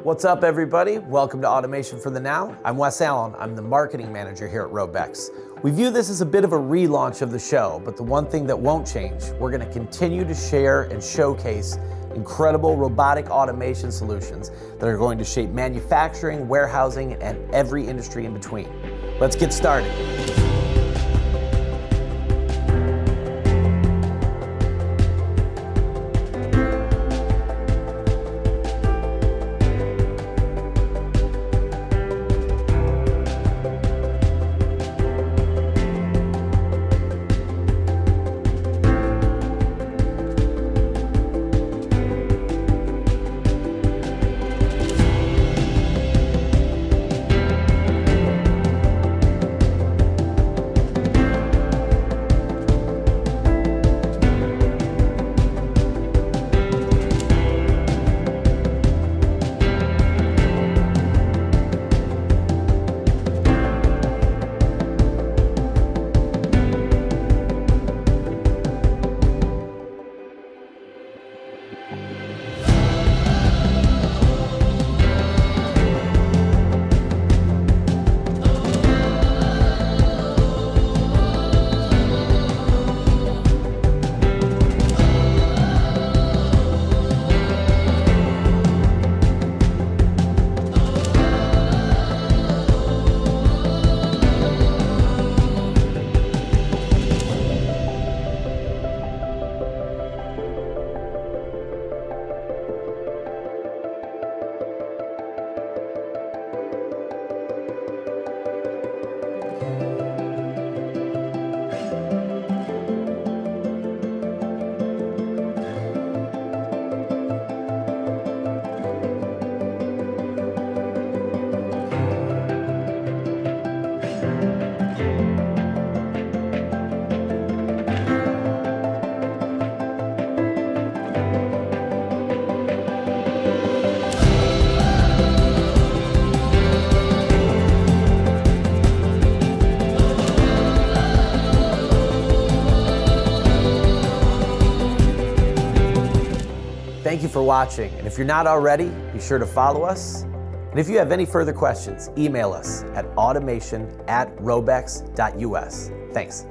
What's up, everybody? Welcome to Automation for the Now. I'm Wes Allen. I'm the marketing manager here at RōBEX. We view this as a bit of a relaunch of the show, but the one thing that won't change, we're going to continue to share and showcase incredible robotic automation solutions that are going to shape manufacturing, warehousing, and every industry in between. Let's get started. Thank you for watching, and if you're not already, be sure to follow us. And if you have any further questions, email us at automation@robex.us. Thanks.